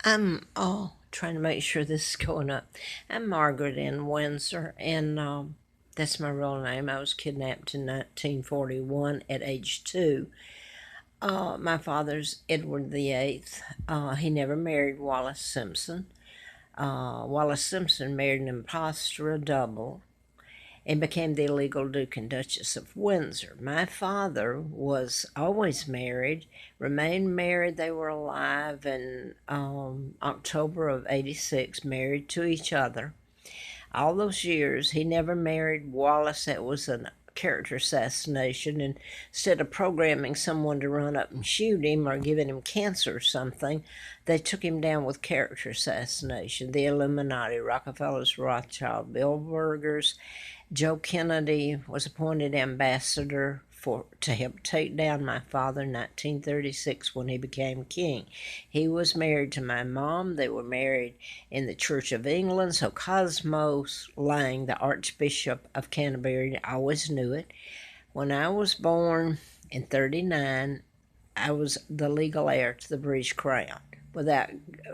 I'm trying to make sure this is going up. I'm Margaret in Windsor, and that's my real name. I was kidnapped in 1941 at age 2. My father's Edward VIII. He never married Wallace Simpson. Wallace Simpson married an impostor, a double, and became the illegal Duke and Duchess of Windsor. My father was always married, remained married. They were alive in October of '86, married to each other. All those years, he never married Wallace. That was a character assassination. And instead of programming someone to run up and shoot him or giving him cancer or something, they took him down with character assassination. The Illuminati, Rockefellers, Rothschild, Bilderbergers. Joe Kennedy was appointed ambassador to help take down my father in 1936 when he became king. He was married to my mom. They were married in the Church of England, so Cosmos Lang, the Archbishop of Canterbury, always knew it. When I was born in 39, I was the legal heir to the British Crown. Without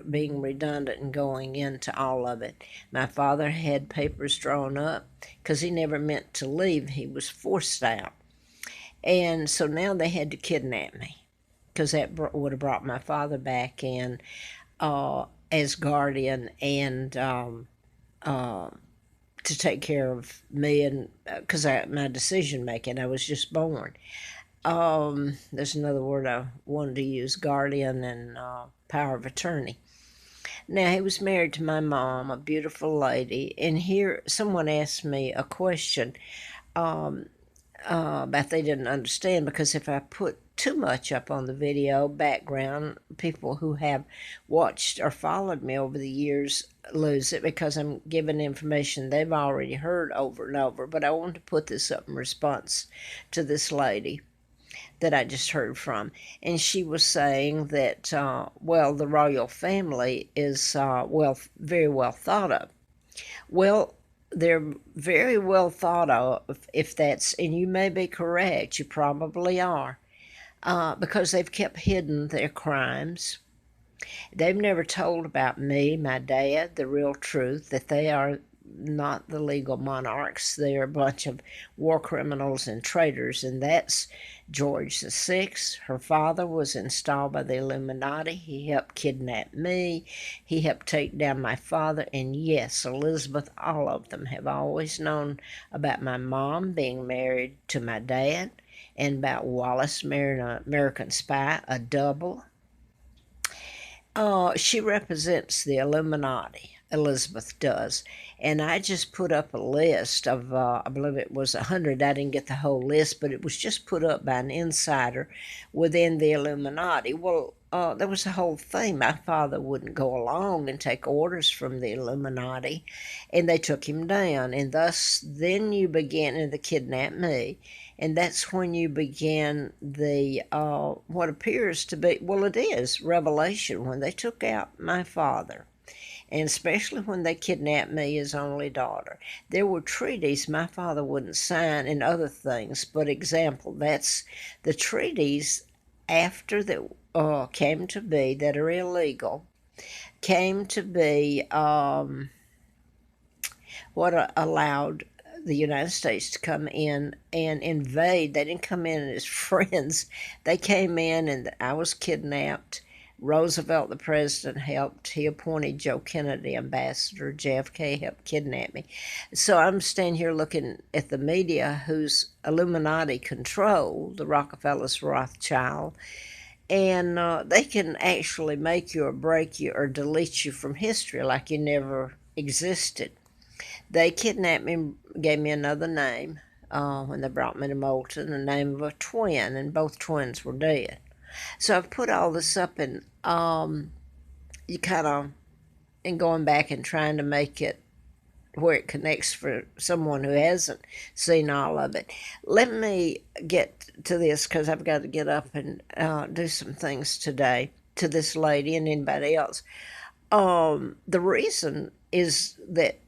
being redundant and going into all of it, my father had papers drawn up because he never meant to leave. He was forced out. And so now they had to kidnap me because that would have brought my father back in as guardian and to take care of me and because my decision making. I was just born. There's another word I wanted to use: guardian and power of attorney. Now, he was married to my mom, a beautiful lady, and here someone asked me a question um, about they didn't understand because if I put too much up on the video background, people who have watched or followed me over the years lose it because I'm giving information they've already heard over and over. But I want to put this up in response to this lady that I just heard from. And she was saying that, well, the royal family is, very well thought of. Well, they're very well thought of if that's, and you may be correct, you probably are, because they've kept hidden their crimes. They've never told about me, my dad, the real truth, that they are not the legal monarchs. They're a bunch of war criminals and traitors, and that's George VI. Her father was installed by the Illuminati. He helped kidnap me. He helped take down my father. And yes, Elizabeth, all of them have always known about my mom being married to my dad and about Wallace marrying an American spy, a double. She represents the Illuminati. Elizabeth does. And I just put up a list of, I believe it was 100. I didn't get the whole list, but it was just put up by an insider within the Illuminati. Well, there was a whole thing. My father wouldn't go along and take orders from the Illuminati, and they took him down. And thus, then you began, and they kidnapped me. And that's when you began the what appears to be, well, it is revelation when they took out my father, and especially when they kidnapped me, his only daughter. There were treaties my father wouldn't sign and other things, but example, that's the treaties after that came to be that are illegal, came to be what allowed the United States to come in and invade. They didn't come in as friends. They came in and I was kidnapped. Roosevelt, the president, helped. He appointed Joe Kennedy ambassador. JFK helped kidnap me. So I'm standing here looking at the media whose Illuminati control, the Rockefellers, Rothschild, and they can actually make you or break you or delete you from history like you never existed. They kidnapped me, gave me another name when they brought me to Moulton, the name of a twin, and both twins were dead. So I've put all this up and you kind of, and going back and trying to make it where it connects for someone who hasn't seen all of it. Let me get to this because I've got to get up and do some things today to this lady and anybody else. The reason is that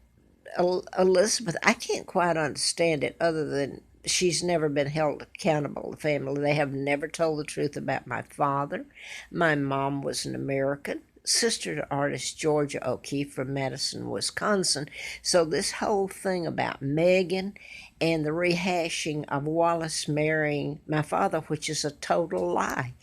Elizabeth, I can't quite understand it other than she's never been held accountable. The family, they have never told the truth about my father. My mom was an American. sister to artist Georgia O'Keeffe from Madison, Wisconsin. So this whole thing about Megan and the rehashing of Wallace marrying my father, which is a total lie,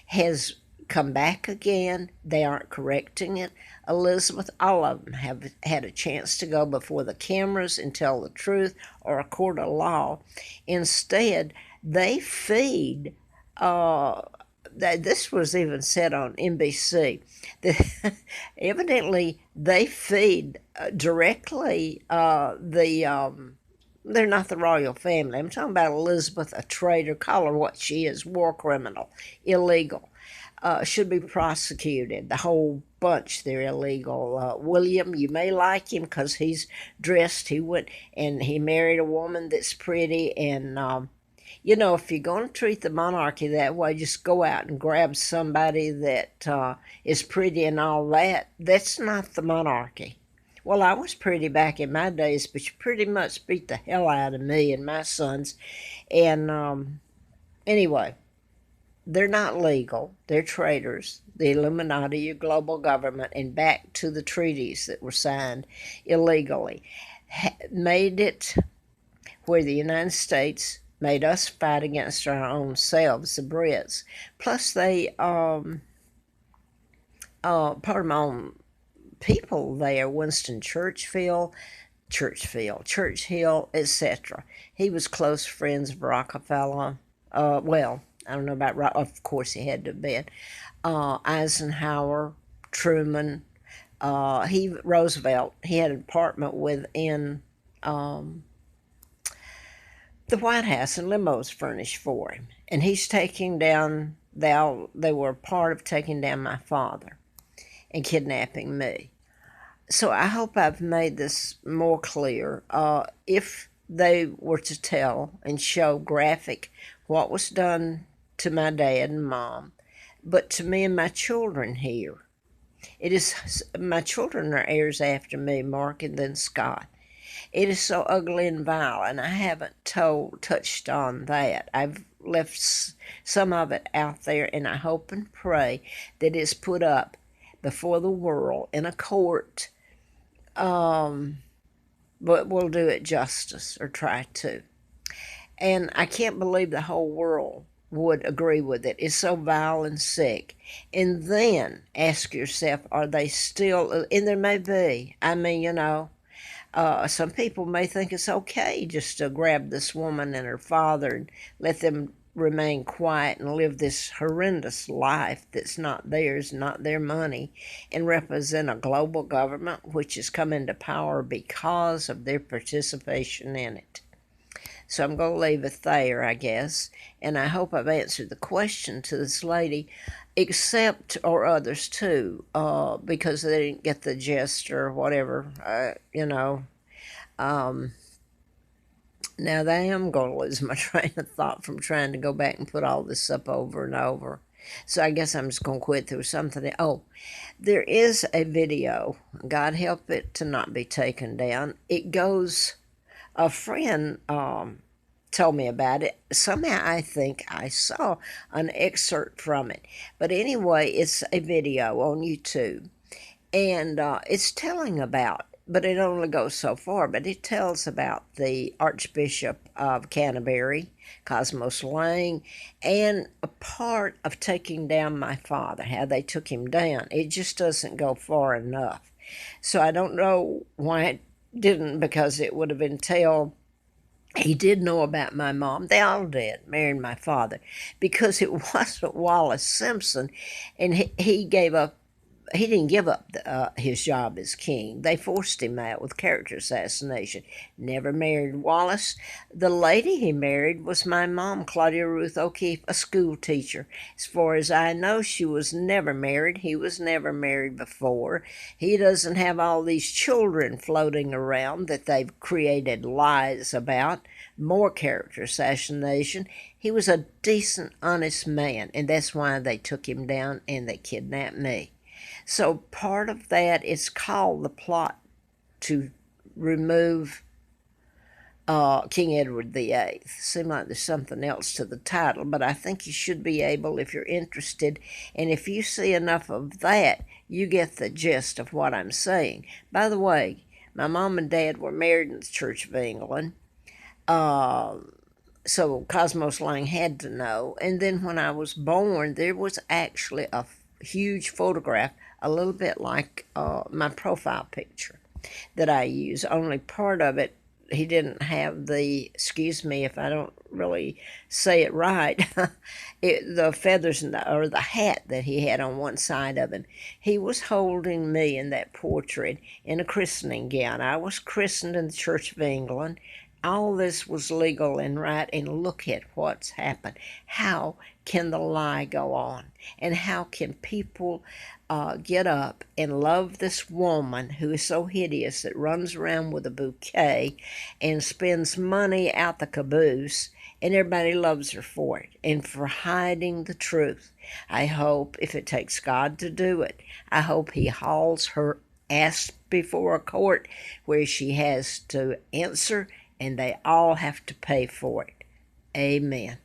has come back again. They aren't correcting it. Elizabeth, all of them have had a chance to go before the cameras and tell the truth or a court of law. Instead, they feed this was even said on NBC. Evidently, they feed directly they're not the royal family. I'm talking about Elizabeth, a traitor. Call her what she is: war criminal, illegal. Should be prosecuted. The whole bunch, they're illegal. William, you may like him because he's dressed. He went and he married a woman that's pretty and. If you're going to treat the monarchy that way, just go out and grab somebody that is pretty and all that. That's not the monarchy. Well, I was pretty back in my days, but you pretty much beat the hell out of me and my sons. And anyway, they're not legal. They're traitors. The Illuminati, your global government, and back to the treaties that were signed illegally, made it where the United States made us fight against our own selves, the Brits. Plus, they, part of my own people there, Winston Churchill, etc. He was close friends of Rockefeller. Well, I don't know about of course he had to have been. Eisenhower, Truman, Roosevelt. He had an apartment within the White House, and limos furnished for him. And he's taking down, they were part of taking down my father and kidnapping me. So I hope I've made this more clear. If they were to tell and show graphic what was done to my dad and mom, but to me and my children here, it is, my children are heirs after me, Mark and then Scott. It is so ugly and vile, and I haven't touched on that. I've left some of it out there, and I hope and pray that it's put up before the world in a court, but we'll do it justice, or try to. And I can't believe the whole world would agree with it. It's so vile and sick. And then ask yourself, are they still, and there may be, some people may think it's okay just to grab this woman and her father and let them remain quiet and live this horrendous life that's not theirs, not their money, and represent a global government which has come into power because of their participation in it. So I'm going to leave it there, I guess, and I hope I've answered the question to this lady, except, or others too, because they didn't get the gist or whatever, Now, I am going to lose my train of thought from trying to go back and put all this up over and over. So I guess I'm just going to quit. There was something. There is a video. God help it to not be taken down. It goes, a friend told me about it. Somehow I think I saw an excerpt from it. But anyway, it's a video on YouTube. And it's telling about, but it only goes so far, but it tells about the Archbishop of Canterbury, Cosmos Lang, and a part of taking down my father, how they took him down. It just doesn't go far enough. So I don't know why it didn't, because it would have entailed, he did know about my mom. They all did, marrying my father, because it wasn't Wallace Simpson, and he gave up. He didn't give up his job as king. They forced him out with character assassination. Never married Wallace. The lady he married was my mom, Claudia Ruth O'Keeffe, a school teacher. As far as I know, she was never married. He was never married before. He doesn't have all these children floating around that they've created lies about. More character assassination. He was a decent, honest man, and that's why they took him down and they kidnapped me. So part of that is called the plot to remove King Edward VIII. Seems like there's something else to the title, but I think you should be able, if you're interested, and if you see enough of that, you get the gist of what I'm saying. By the way, my mom and dad were married in the Church of England, so Cosmos Lang had to know. And then when I was born, there was actually a huge photograph, a little bit like my profile picture that I use. Only part of it, he didn't have the, excuse me if I don't really say it right, the feathers or the hat that he had on one side of him. He was holding me in that portrait in a christening gown. I was christened in the Church of England. All this was legal and right, and look at what's happened. How can the lie go on? And how can people get up and love this woman who is so hideous that runs around with a bouquet and spends money out the caboose, and everybody loves her for it and for hiding the truth? I hope, if it takes God to do it, I hope he hauls her ass before a court where she has to answer, and they all have to pay for it. Amen.